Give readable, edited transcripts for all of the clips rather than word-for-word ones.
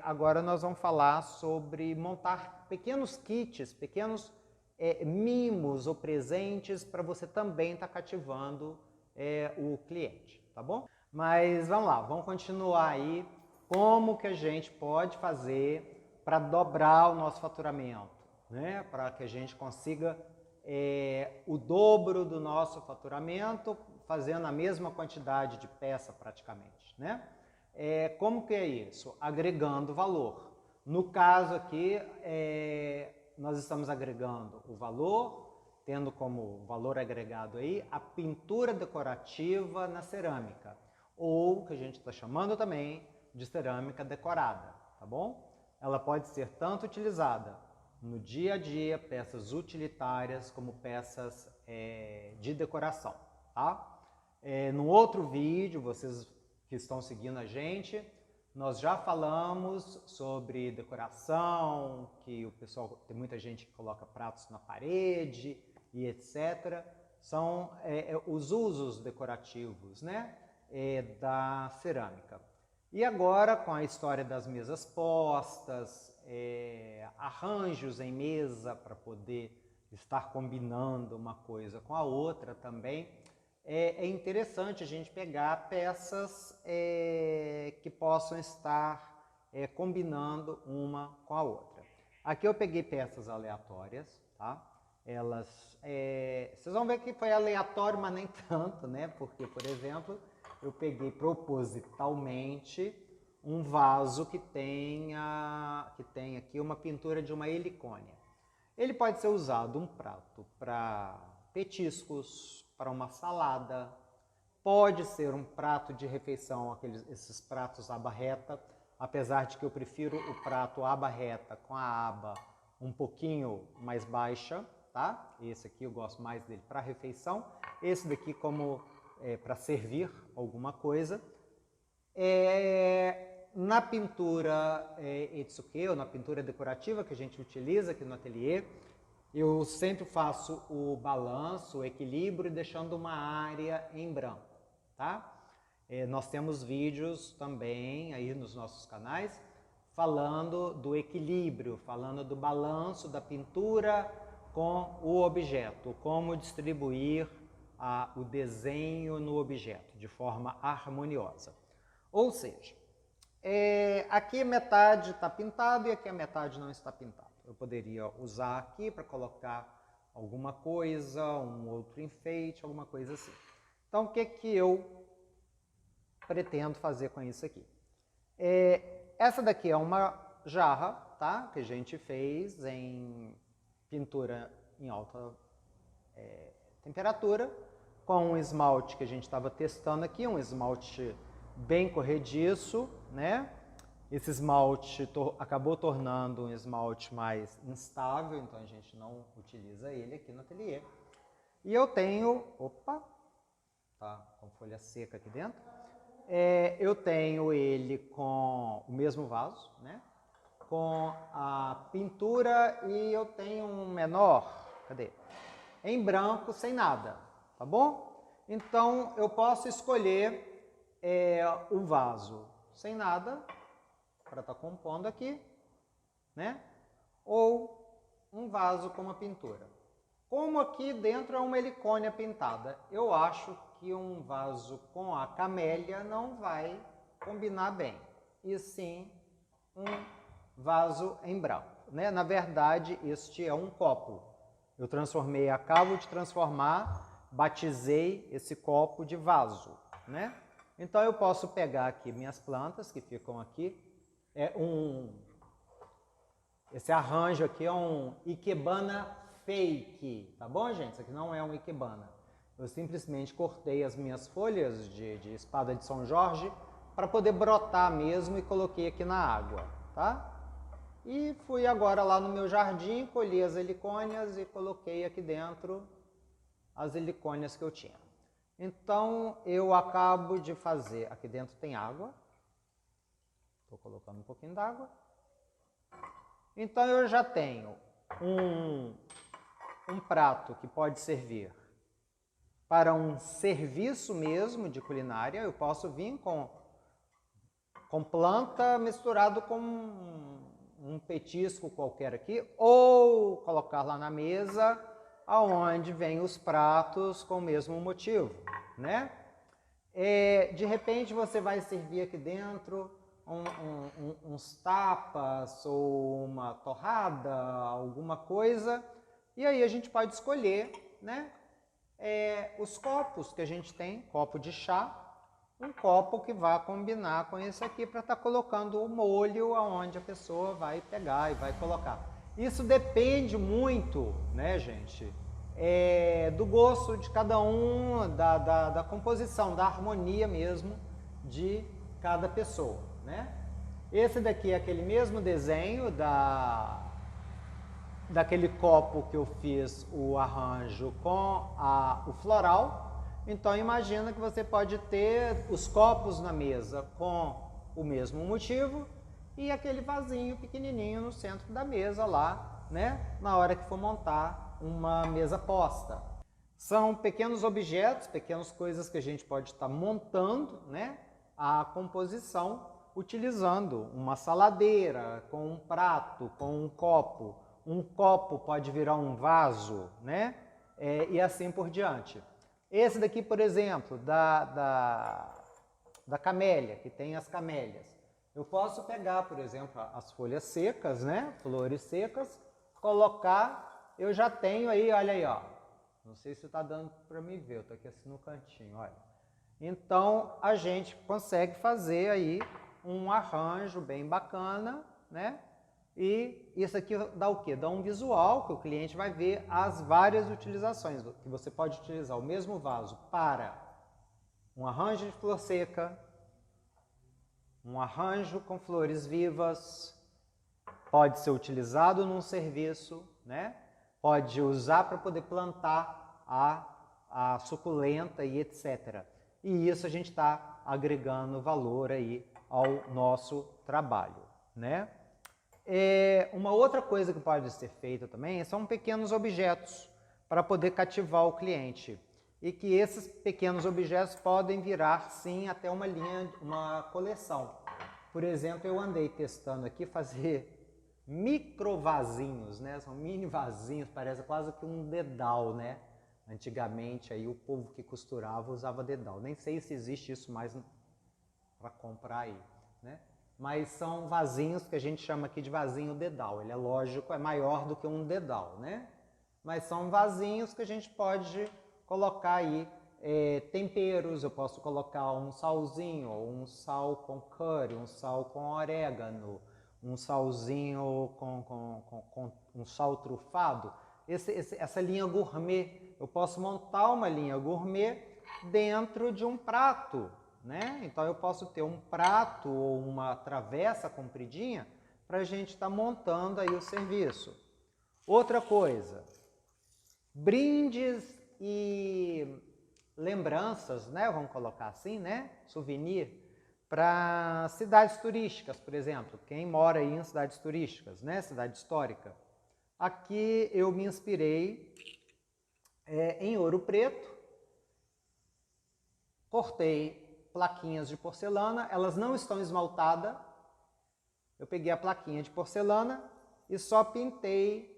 Agora nós vamos falar sobre montar pequenos kits, pequenos mimos ou presentes para você também estar cativando o cliente, tá bom? Mas vamos lá, vamos continuar aí como que a gente pode fazer para dobrar o nosso faturamento, né? Para que a gente consiga o dobro do nosso faturamento fazendo a mesma quantidade de peça praticamente, né? Como que é isso? Agregando valor. No caso aqui, nós estamos agregando o valor, tendo como valor agregado aí a pintura decorativa na cerâmica, ou que a gente está chamando também de cerâmica decorada, tá bom? Ela pode ser tanto utilizada no dia a dia, peças utilitárias, como peças de decoração, tá? No outro vídeo, vocês que estão seguindo a gente, nós já falamos sobre decoração, que o pessoal, tem muita gente que coloca pratos na parede e etc. São os usos decorativos, né, da cerâmica. E agora, com a história das mesas postas, arranjos em mesa para poder estar combinando uma coisa com a outra também, é interessante a gente pegar peças que possam estar combinando uma com a outra. Aqui eu peguei peças aleatórias, tá? Vocês vão ver que foi aleatório, mas nem tanto, né? Porque, por exemplo, eu peguei propositalmente um vaso que tem aqui uma pintura de uma helicônia. Ele pode ser usado um prato para petiscos, para uma salada, pode ser um prato de refeição, esses pratos aba reta, apesar de que eu prefiro o prato aba reta com a aba um pouquinho mais baixa, tá? Esse aqui eu gosto mais dele para refeição, esse daqui como para servir alguma coisa. Na pintura etsuke, ou na pintura decorativa que a gente utiliza aqui no ateliê, eu sempre faço o balanço, o equilíbrio, deixando uma área em branco, tá? Nós temos vídeos também aí nos nossos canais falando do equilíbrio, falando do balanço da pintura com o objeto, como distribuir o desenho no objeto de forma harmoniosa. Ou seja, aqui metade está pintado e aqui a metade não está pintado. Eu poderia usar aqui para colocar alguma coisa, um outro enfeite, alguma coisa assim. Então, o que eu pretendo fazer com isso aqui? Essa daqui é uma jarra, tá? Que a gente fez em pintura em alta temperatura, com um esmalte que a gente estava testando aqui, um esmalte bem corrediço, né? Esse esmalte acabou tornando um esmalte mais instável, então a gente não utiliza ele aqui no ateliê. E eu tenho, tá com folha seca aqui dentro, eu tenho ele com o mesmo vaso, né? Com a pintura e eu tenho um menor, cadê? Em branco, sem nada, tá bom? Então eu posso escolher o vaso sem nada, para estar compondo aqui, né? Ou um vaso com uma pintura. Como aqui dentro é uma helicônia pintada, eu acho que um vaso com a camélia não vai combinar bem. E sim, um vaso em branco, né? Na verdade, este é um copo. Eu acabo de transformar, batizei esse copo de vaso, né? Então eu posso pegar aqui minhas plantas que ficam aqui. Esse arranjo aqui é um ikebana fake, tá bom, gente? Isso aqui não é um ikebana. Eu simplesmente cortei as minhas folhas de espada de São Jorge para poder brotar mesmo e coloquei aqui na água, tá? E fui agora lá no meu jardim, colhi as helicônias e coloquei aqui dentro as helicônias que eu tinha. Então eu acabo de fazer, aqui dentro tem água. Estou colocando um pouquinho d'água. Então eu já tenho um prato que pode servir para um serviço mesmo de culinária. Eu posso vir com com planta misturado com um petisco qualquer aqui, ou colocar lá na mesa, aonde vem os pratos com o mesmo motivo, né? De repente você vai servir aqui dentro uns tapas ou uma torrada, alguma coisa, e aí a gente pode escolher, né? Os copos que a gente tem, copo de chá, um copo que vai combinar com esse aqui para estar colocando o molho aonde a pessoa vai pegar e vai colocar. Isso depende muito, né, gente, do gosto de cada um, da composição, da harmonia mesmo de cada pessoa, né? Esse daqui é aquele mesmo desenho daquele copo que eu fiz o arranjo com o floral. Então imagina que você pode ter os copos na mesa com o mesmo motivo e aquele vasinho pequenininho no centro da mesa lá, né? Na hora que for montar uma mesa posta. São pequenos objetos, pequenas coisas que a gente pode estar montando, né? A composição utilizando uma saladeira com um prato, com um copo. Um copo pode virar um vaso, né? E assim por diante. Esse daqui, por exemplo, da camélia, que tem as camélias. Eu posso pegar, por exemplo, as folhas secas, né? Flores secas, colocar, eu já tenho aí, olha aí, ó. Não sei se está dando para me ver, eu estou aqui assim no cantinho, olha. Então, a gente consegue fazer aí um arranjo bem bacana, né? E isso aqui dá o quê? Dá um visual que o cliente vai ver as várias utilizações, que você pode utilizar o mesmo vaso para um arranjo de flor seca, um arranjo com flores vivas, pode ser utilizado num serviço, né? Pode usar para poder plantar a suculenta e etc. E isso a gente está agregando valor aí ao nosso trabalho, né? Uma outra coisa que pode ser feita também são pequenos objetos para poder cativar o cliente. E que esses pequenos objetos podem virar, sim, até uma linha, uma coleção. Por exemplo, eu andei testando aqui fazer micro vasinhos, né? São mini vasinhos, parece quase que um dedal, né? Antigamente aí o povo que costurava usava dedal. Nem sei se existe isso mais para comprar aí, né? Mas são vasinhos que a gente chama aqui de vasinho dedal. Ele é lógico, é maior do que um dedal, né? Mas são vasinhos que a gente pode colocar aí temperos. Eu posso colocar um salzinho, um sal com curry, um sal com orégano, um salzinho com um sal trufado. Essa linha gourmet, eu posso montar uma linha gourmet dentro de um prato, né? Então eu posso ter um prato ou uma travessa compridinha para a gente estar montando aí o serviço. Outra coisa, brindes e lembranças, né? Vamos colocar assim, né? Souvenir para cidades turísticas, por exemplo. Quem mora aí em cidades turísticas, né? Cidade histórica. Aqui eu me inspirei em Ouro Preto, cortei plaquinhas de porcelana, elas não estão esmaltadas. Eu peguei a plaquinha de porcelana e só pintei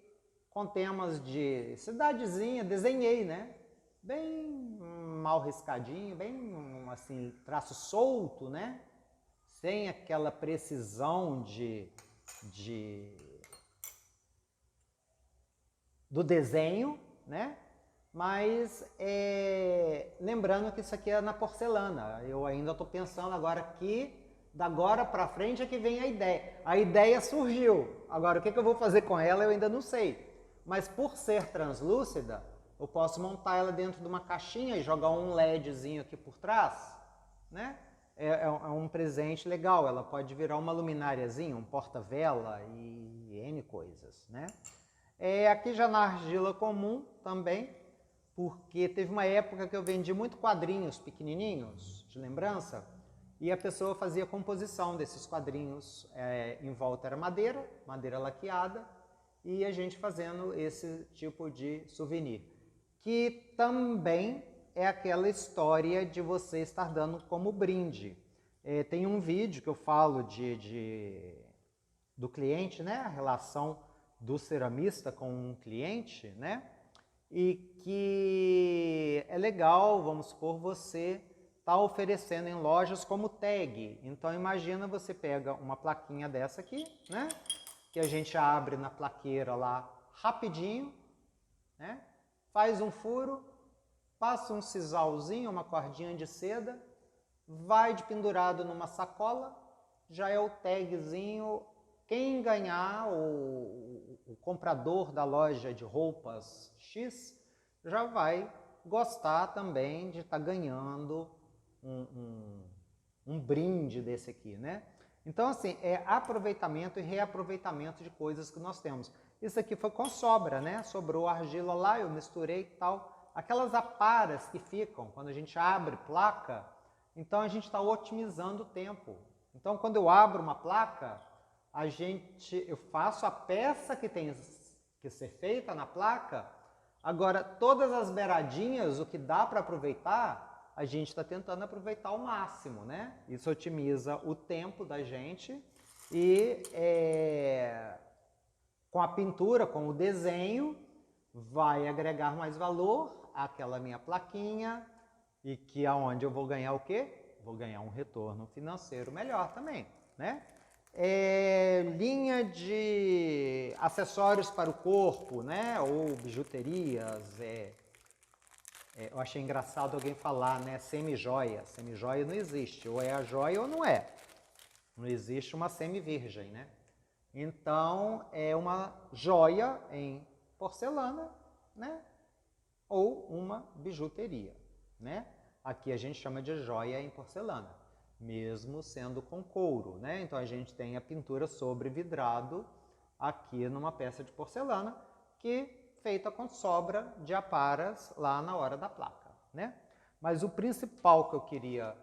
com temas de cidadezinha, desenhei, né? Bem mal riscadinho, bem assim, traço solto, né? Sem aquela precisão do desenho, né? Mas lembrando que isso aqui é na porcelana. Eu ainda estou pensando agora que da agora para frente é que vem a ideia. A ideia surgiu. Agora o que eu vou fazer com ela eu ainda não sei. Mas por ser translúcida, eu posso montar ela dentro de uma caixinha e jogar um LEDzinho aqui por trás, né? É um presente legal. Ela pode virar uma lumináriazinha, um porta-vela e N coisas, né? Aqui já na argila comum também, porque teve uma época que eu vendi muito quadrinhos pequenininhos de lembrança e a pessoa fazia composição desses quadrinhos. Em volta era madeira laqueada, e a gente fazendo esse tipo de souvenir, que também é aquela história de você estar dando como brinde. tem um vídeo que eu falo do cliente, né? A relação do ceramista com um cliente, né? E que é legal, vamos supor, você está oferecendo em lojas como tag. Então imagina você pega uma plaquinha dessa aqui, né? Que a gente abre na plaqueira lá rapidinho, né? Faz um furo, passa um sisalzinho, uma cordinha de seda, vai de pendurado numa sacola, já é o tagzinho. Quem ganhar, o comprador da loja de roupas X, já vai gostar também de estar ganhando um brinde desse aqui, né? Então, assim, é aproveitamento e reaproveitamento de coisas que nós temos. Isso aqui foi com sobra, né? Sobrou argila lá, eu misturei e tal. Aquelas aparas que ficam quando a gente abre placa, então a gente está otimizando o tempo. Então, quando eu abro uma placa, eu faço a peça que tem que ser feita na placa. Agora, todas as beiradinhas, o que dá para aproveitar, a gente está tentando aproveitar ao máximo, né? Isso otimiza o tempo da gente e com a pintura, com o desenho, vai agregar mais valor àquela minha plaquinha e que aonde eu vou ganhar o quê? Vou ganhar um retorno financeiro melhor também, né? Linha de acessórios para o corpo, né? Ou bijuterias. Eu achei engraçado alguém falar, né? Semi-joia. Semi-joia não existe. Ou é a joia ou não é. Não existe uma semi-virgem, né? Então, é uma joia em porcelana, né? Ou uma bijuteria, né? Aqui a gente chama de joia em porcelana, mesmo sendo com couro, né? Então a gente tem a pintura sobre vidrado aqui numa peça de porcelana que feita com sobra de aparas lá na hora da placa, né? Mas o principal que eu queria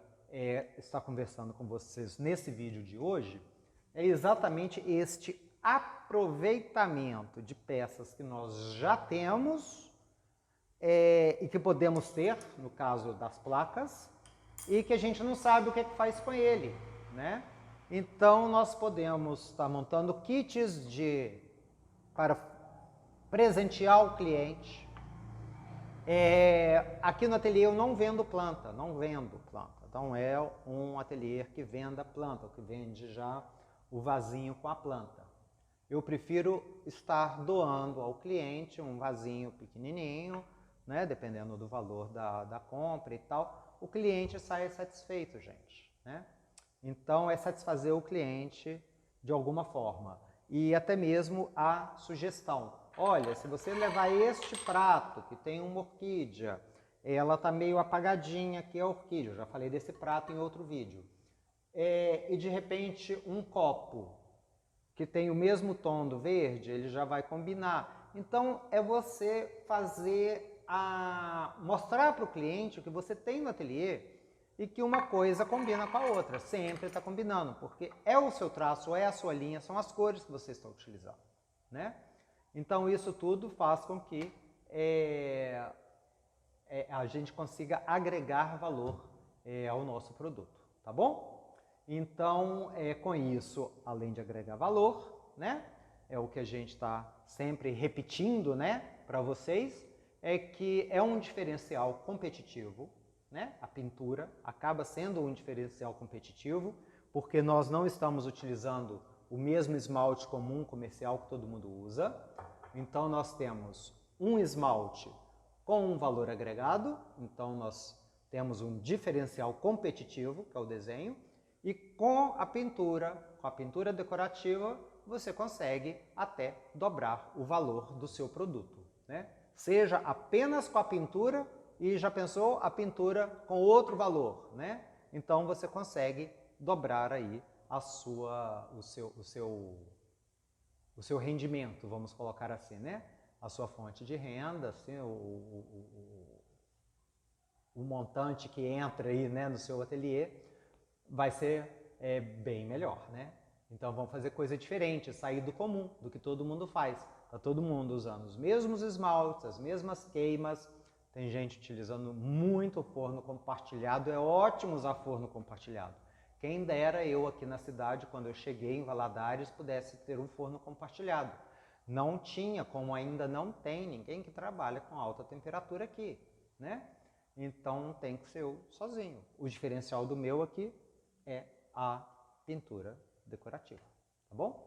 estar conversando com vocês nesse vídeo de hoje é exatamente este aproveitamento de peças que nós já temos e que podemos ter, no caso das placas, e que a gente não sabe o que é que faz com ele, né? Então nós podemos estar montando kits para presentear o cliente. Aqui no ateliê eu não vendo planta. Então é um ateliê que venda planta, que vende já o vasinho com a planta. Eu prefiro estar doando ao cliente um vasinho pequenininho, né, dependendo do valor da compra e tal. O cliente sai satisfeito, gente, né? Então é satisfazer o cliente de alguma forma. E até mesmo a sugestão. Olha, se você levar este prato que tem uma orquídea, ela está meio apagadinha aqui a orquídea, eu já falei desse prato em outro vídeo. E de repente um copo que tem o mesmo tom do verde, ele já vai combinar. Então é você mostrar para o cliente o que você tem no ateliê e que uma coisa combina com a outra, sempre está combinando, porque é o seu traço, é a sua linha, são as cores que você está utilizando, né? Então isso tudo faz com que a gente consiga agregar valor ao nosso produto, tá bom? Então, com isso, além de agregar valor, né? É o que a gente está sempre repetindo, né, para vocês, é que é um diferencial competitivo, né? A pintura acaba sendo um diferencial competitivo, porque nós não estamos utilizando o mesmo esmalte comum comercial que todo mundo usa. Então nós temos um esmalte com um valor agregado, então nós temos um diferencial competitivo, que é o desenho, e com a pintura decorativa, você consegue até dobrar o valor do seu produto, né? Seja apenas com a pintura e já pensou a pintura com outro valor, né? Então você consegue dobrar aí o seu rendimento, vamos colocar assim, né? A sua fonte de renda, assim, o montante que entra aí, né, no seu ateliê vai ser bem melhor, né? Então vamos fazer coisa diferente, sair do comum, do que todo mundo faz. Está todo mundo usando os mesmos esmaltes, as mesmas queimas. Tem gente utilizando muito forno compartilhado, é ótimo usar forno compartilhado. Quem dera eu aqui na cidade, quando eu cheguei em Valadares, pudesse ter um forno compartilhado. Não tinha, como ainda não tem ninguém que trabalha com alta temperatura aqui, né? Então tem que ser eu sozinho. O diferencial do meu aqui é a pintura decorativa, tá bom?